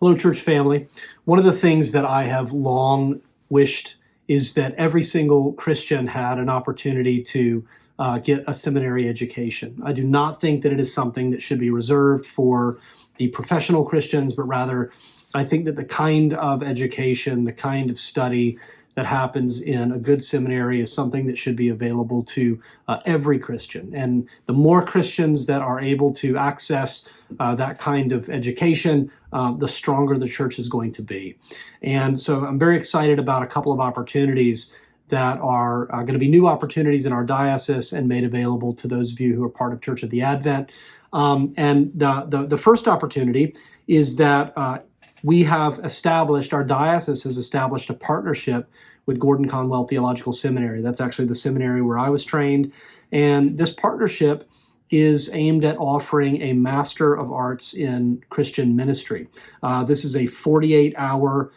Hello, church family. One of the things that I have long wished is that every single Christian had an opportunity to get a seminary education. I do not think that it is something that should be reserved for the professional Christians, but rather I think that the kind of education, the kind of study that happens in a good seminary is something that should be available to every Christian. And the more Christians that are able to access that kind of education, the stronger the church is going to be. And so I'm very excited about a couple of opportunities that are going to be new opportunities in our diocese and made available to those of you who are part of Church of the Advent. And the first opportunity is that we have established, our diocese has established a partnership with Gordon-Conwell Theological Seminary. That's actually the seminary where I was trained. And this partnership is aimed at offering a Master of Arts in Christian Ministry. This is a 48-hour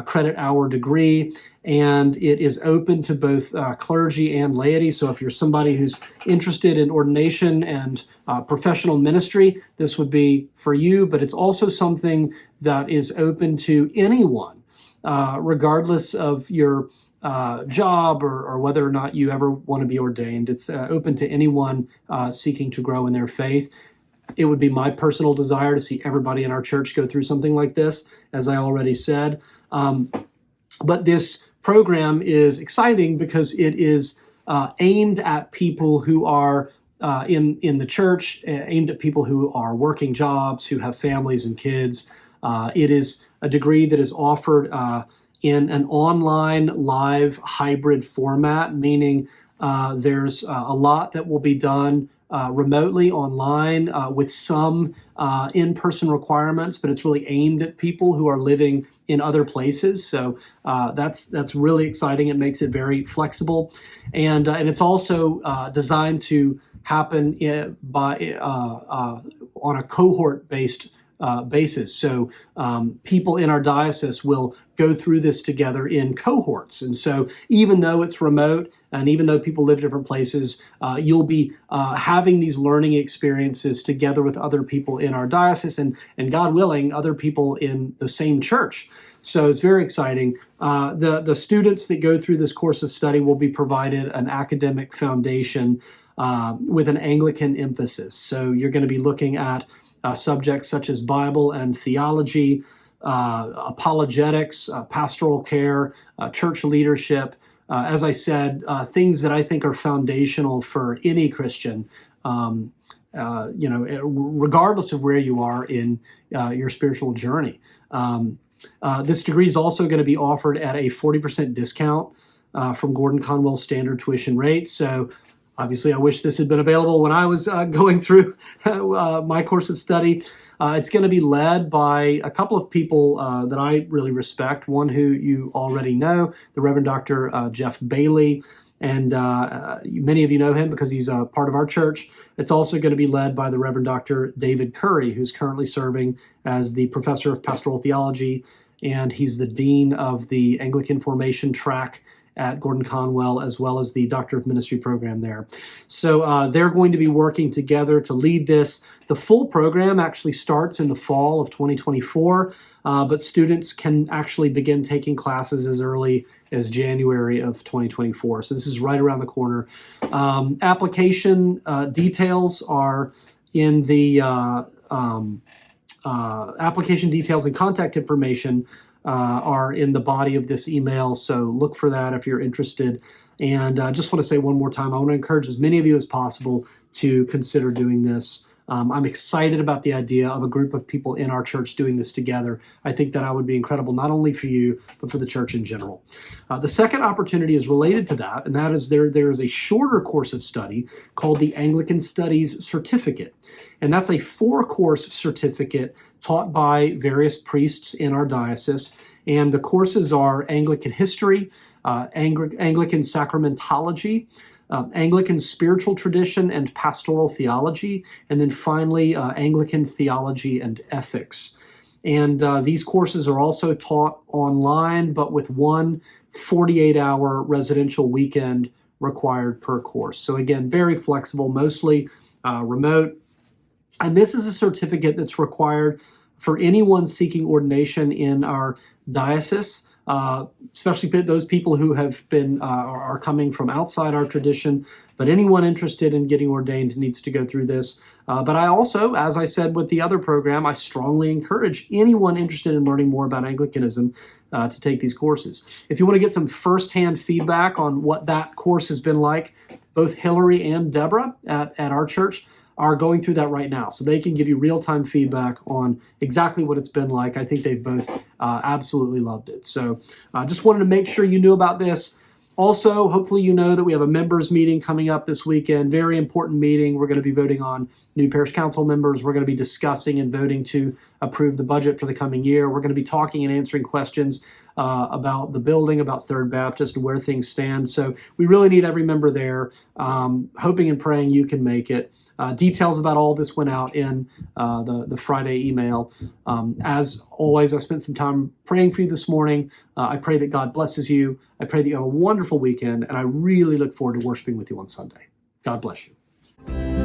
credit hour degree, and it is open to both clergy and laity. So if you're somebody who's interested in ordination and professional ministry, this would be for you, but it's also something that is open to anyone, regardless of your job or whether or not you ever want to be ordained. It's open to anyone seeking to grow in their faith. It would be my personal desire to see everybody in our church go through something like this, as I already said. But this program is exciting because it is aimed at people who are in the church, aimed at people who are working jobs, who have families and kids. It is a degree that is offered in an online live hybrid format, meaning there's a lot that will be done remotely online with some in-person requirements, but it's really aimed at people who are living in other places. So that's really exciting. It makes it very flexible, and it's also designed to happen on a cohort-based basis. So people in our diocese will go through this together in cohorts. And so even though it's remote and even though people live in different places, you'll be having these learning experiences together with other people in our diocese and God willing, other people in the same church. So it's very exciting. The students that go through this course of study will be provided an academic foundation with an Anglican emphasis. So you're going to be looking at subjects such as Bible and theology, apologetics, pastoral care, church leadership. As I said, things that I think are foundational for any Christian, regardless of where you are in your spiritual journey. This degree is also going to be offered at a 40% discount from Gordon-Conwell standard tuition rate. So obviously, I wish this had been available when I was going through my course of study. It's going to be led by a couple of people that I really respect. One who you already know, the Reverend Dr. Jeff Bailey, and many of you know him because he's a part of our church. It's also going to be led by the Reverend Dr. David Curry, who's currently serving as the Professor of Pastoral Theology, and he's the Dean of the Anglican Formation track at Gordon-Conwell, as well as the Doctor of Ministry program there. So they're going to be working together to lead this. The full program actually starts in the fall of 2024, but students can actually begin taking classes as early as January of 2024. So this is right around the corner. Application details are in the application details and contact information are in the body of this email, so look for that if you're interested. And I just want to say one more time, I want to encourage as many of you as possible to consider doing this. I'm excited about the idea of a group of people in our church doing this together. I think that would be incredible, not only for you, but for the church in general. The second opportunity is related to that, and that is there is a shorter course of study called the Anglican Studies Certificate. And that's a 4-course certificate taught by various priests in our diocese. And the courses are Anglican history, Anglican sacramentology, Anglican spiritual tradition and pastoral theology, and then finally Anglican theology and ethics. And these courses are also taught online, but with one 48-hour residential weekend required per course. So again, very flexible, mostly remote. And this is a certificate that's required for anyone seeking ordination in our diocese, especially those people who have been are coming from outside our tradition. But anyone interested in getting ordained needs to go through this. But I also, as I said with the other program, I strongly encourage anyone interested in learning more about Anglicanism to take these courses. If you want to get some firsthand feedback on what that course has been like, both Hillary and Deborah at our church are going through that right now. So they can give you real-time feedback on exactly what it's been like. I think they've both absolutely loved it. So I just wanted to make sure you knew about this. Also, hopefully you know that we have a members meeting coming up this weekend. Very important meeting. We're going to be voting on new parish council members. We're going to be discussing and voting to approve the budget for the coming year. We're going to be talking and answering questions about the building, about Third Baptist, and where things stand. So we really need every member there. Hoping and praying you can make it. Details about all this went out in the Friday email. As always, I spent some time praying for you this morning. I pray that God blesses you. I pray that you have a wonderful weekend, and I really look forward to worshiping with you on Sunday. God bless you.